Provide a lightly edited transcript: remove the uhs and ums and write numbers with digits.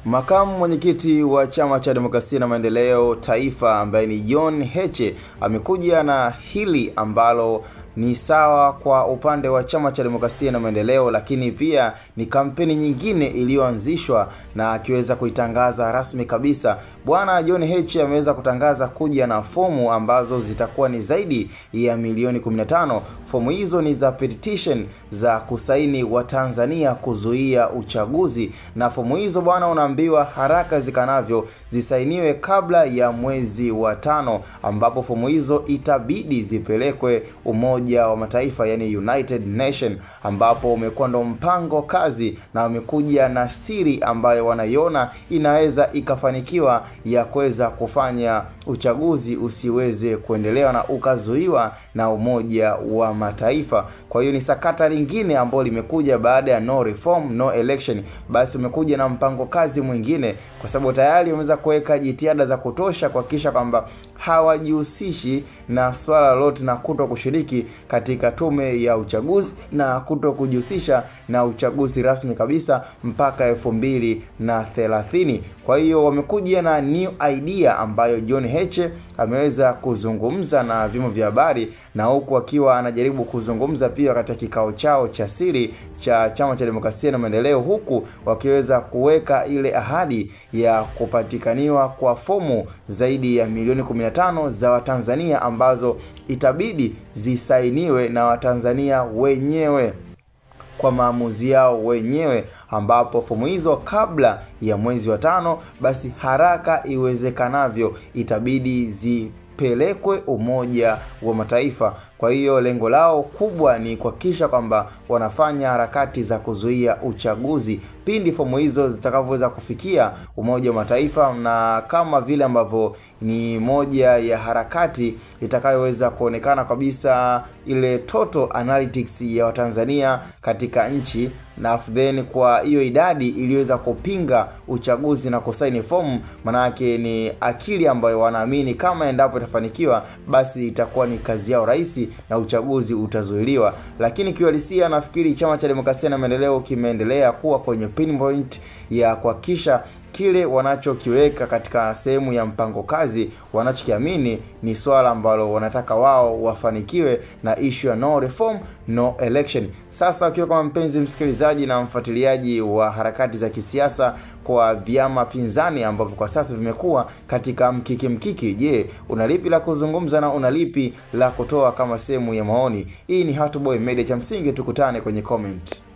Makamu mwenyekiti wa Chama cha Demokrasia na Maendeleo Taifa ambaye ni John Heche amekuja na hili ambalo ni sawa kwa upande wa Chama cha Demokrasia na Maendeleo, lakini pia ni kampeni nyingine iliyoanzishwa na akiweza kuitangaza rasmi kabisa. Bwana John Heche ameweza kutangaza kuja na fomu ambazo zitakuwa ni zaidi ya milioni 15. Fomu hizo ni za petition za kusaini wa Tanzania kuzuia uchaguzi, na fomu hizo bwana unaambiwa haraka zikanavyo zisainiwe kabla ya mwezi wa 5, ambapo fomu hizo itabidi zipelekwe Umoja wa Mataifa, yani United Nation, ambapo umekuwa ndo mpango kazi na wamekuja na siri ambayo wanaiona inaweza ikafanikiwa ya kuweza kufanya uchaguzi usiweze kuendelea na ukazuiwa na Umoja wa Mataifa. Kwa hiyo ni sakata lingine ambalo limekuja baada ya no reform no election, basi umekuja na mpango kazi mwingine, kwa sababu tayari wameweza kuweka jitihada za kutosha kuhakikisha kwamba hawajihusishi na swala lolote na kuto kushiriki katika tume ya uchaguzi na kuto kujihusisha na uchaguzi rasmi kabisa mpaka 2030. Kwa hiyo wamekuja na new idea ambayo John Heche ameweza kuzungumza na vyombo vya habari, na huku akiwa anajaribu kuzungumza pia katika kikao chao cha siri cha Chama cha Demokrasia na Maendeleo, huku wakiweza kuweka ile ahadi ya kupatikaniwa kwa fomu zaidi ya milioni 15 za Watanzania ambazo itabidi zisainiwe na Watanzania wenyewe kwa maamuzi yao wenyewe, ambapo fomu hizo kabla ya mwezi wa 5 basi haraka iwezekanavyo itabidi zipelekwe Umoja wa Mataifa. Kwa hiyo lengo lao kubwa ni kuhakikisha kwamba wanafanya harakati za kuzuia uchaguzi pindi fomu hizo zitakavyoweza kufikia Umoja wa Mataifa, na kama vile ambavyo ni moja ya harakati itakayoweza kuonekana kabisa ile total analytics ya Watanzania katika nchi, na then kwa hiyo idadi iliweza kupinga uchaguzi na kusaini fomu, manake ni akili ambayo wanaamini kama endapo itafanikiwa basi itakuwa ni kazi yao rahisi na uchaguzi utazuiliwa. Lakini kiuhalisia nafikiri Chama cha Demokrasia na Maendeleo kimeendelea kuwa kwenye pinpoint ya kuhakikisha kile wanachokiweka katika sehemu ya mpango kazi wanachokiamini ni swala ambalo wanataka wao wafanikiwe na issue ya no reform no election. Sasa ukiwa kama mpenzi msikilizaji na mfuatiliaji wa harakati za kisiasa kwa vyama pinzani ambavyo kwa sasa vimekuwa katika mkiki, je, unalipi la kuzungumza na unalipi la kutoa kama sehemu ya maoni? Hii ni Hot Boy Media, cha msingi tukutane kwenye comment.